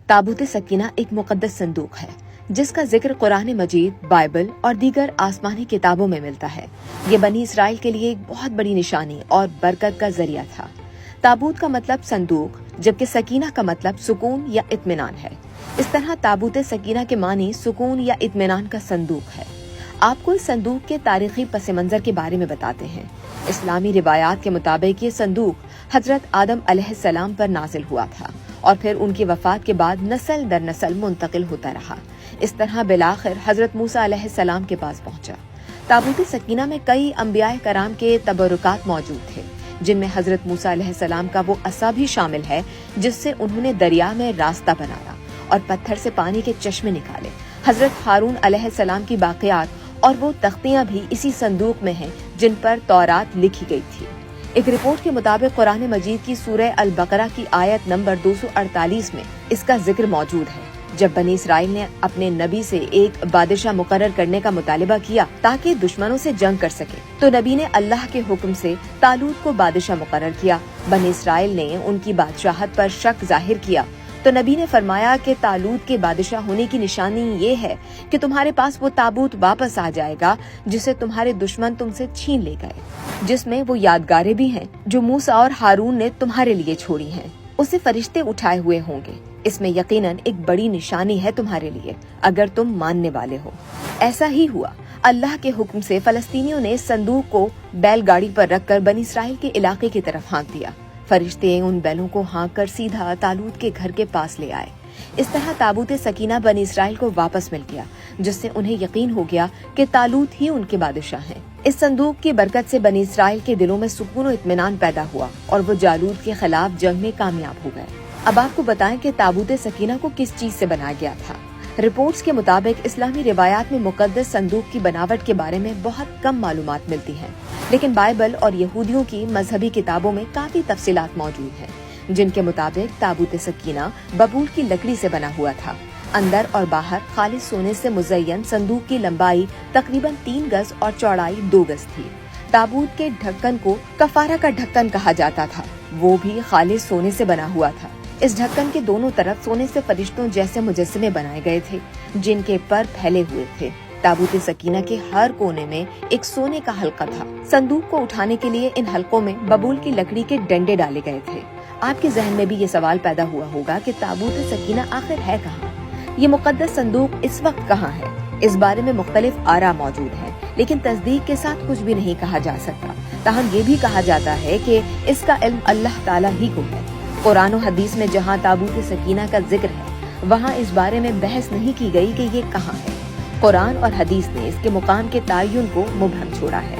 ताबूत सकीना एक मुकद्दस संदूक है जिसका जिक्र कुरान मजीद, बाइबल और दीगर आसमानी किताबों में मिलता है। ये बनी इसराइल के लिए एक बहुत बड़ी निशानी और बरकत का जरिया था। ताबूत का मतलब संदूक, जबकि सकीना का मतलब सुकून या इत्मीनान है। इस तरह ताबूत सकीना के मानी सुकून या इत्मीनान का संदूक है। आपको इस संदूक के तारीखी पस मंजर के बारे में बताते हैं। इस्लामी रिवायात के मुताबिक ये संदूक हजरत आदम अलैहिस्सलाम पर नाजिल हुआ था और फिर उनकी वफात के बाद नस्ल दर नस्ल मुंतकिल होता रहा। इस तरह बिलाखिर हजरत मूसा अलैहिस्सलाम के पास पहुंचा। ताबूत सकीना में कई अंबियाए कराम के तबरुकात मौजूद थे, जिनमें हजरत मूसा अलैहिस्सलाम का वो असा भी शामिल है जिससे उन्होंने दरिया में रास्ता बनाया और पत्थर से पानी के चश्मे निकाले। हजरत हारून अलैहिस्सलाम की बाक़ियात और वो तख्तियां भी इसी संदूक में हैं जिन पर तौरात लिखी गई थी। एक रिपोर्ट के मुताबिक कुरान मजीद की सूरह अल बकरा की आयत नंबर 248 में इसका जिक्र मौजूद है। जब बनी इसराइल ने अपने नबी से एक बादशाह मुकर्रर करने का मुतालिबा किया ताकि दुश्मनों से जंग कर सके, तो नबी ने अल्लाह के हुक्म से तालूत को बादशाह मुकर्रर किया। बनी इसराइल ने उनकी बादशाहत पर शक जाहिर किया तो नबी ने फरमाया कि तालूत के बादशाह होने की निशानी ये है कि तुम्हारे पास वो ताबूत वापस आ जाएगा जिसे तुम्हारे दुश्मन तुमसे छीन ले गए, जिसमें वो यादगारें भी हैं जो मूसा और हारून ने तुम्हारे लिए छोड़ी हैं। उसे फरिश्ते उठाए हुए होंगे। इसमें यकीनन एक बड़ी निशानी है तुम्हारे लिए अगर तुम मानने वाले हो। ऐसा ही हुआ। अल्लाह के हुक्म से फलस्तीनियों ने संदूक को बैलगाड़ी पर रखकर बनी इसराइल के इलाके की तरफ हाँक दिया। फरिश्ते उन बैलों को हाँक कर सीधा तालूत के घर के पास ले आए। इस तरह ताबूत सकीना बनी इसराइल को वापस मिल गया, जिससे उन्हें यकीन हो गया कि तालूत ही उनके बादशाह हैं। इस संदूक की बरकत से बनी इसराइल के दिलों में सुकून और इत्मीनान पैदा हुआ और वो जालूत के खिलाफ जंग में कामयाब हो गए। अब आपको बताएं कि ताबूत सकीना को किस चीज से बनाया गया था। रिपोर्ट्स के मुताबिक इस्लामी रिवायात में मुकद्दस संदूक की बनावट के बारे में बहुत कम मालूमात मिलती हैं, लेकिन बाइबल और यहूदियों की मजहबी किताबों में काफी तफसीलात मौजूद हैं, जिनके मुताबिक ताबूत सकीना बबूल की लकड़ी से बना हुआ था। अंदर और बाहर खालिस सोने से मुज़य्यन संदूक की लंबाई तकरीबन 3 गज और चौड़ाई 2 गज थी। ताबूत के ढक्कन को कफारा का ढक्कन कहा जाता था, वो भी खालिस सोने से बना हुआ था। इस ढक्कन के दोनों तरफ सोने से फरिश्तों जैसे मुजस्समे बनाए गए थे, जिनके पर फैले हुए थे। ताबूत सकीना के हर कोने में एक सोने का हल्का था। संदूक को उठाने के लिए इन हल्कों में बबूल की लकड़ी के डंडे डाले गए थे। आपके जहन में भी ये सवाल पैदा हुआ होगा कि ताबूत सकीना आखिर है कहाँ? ये मुकद्दस संदूक इस वक्त कहाँ है? इस बारे में मुख्तलिफ आरा मौजूद हैं, लेकिन तस्दीक के साथ कुछ भी नहीं कहा जा सकता। ताहम ये भी कहा जाता है कि इसका इल्म अल्लाह ताला ही को है। कुरान और हदीस में जहाँ ताबूत सकीना का जिक्र है, वहाँ इस बारे में बहस नहीं की गई कि ये कहाँ है। कुरान और हदीस ने इसके मुकाम के तयन को मुबहम छोड़ा है।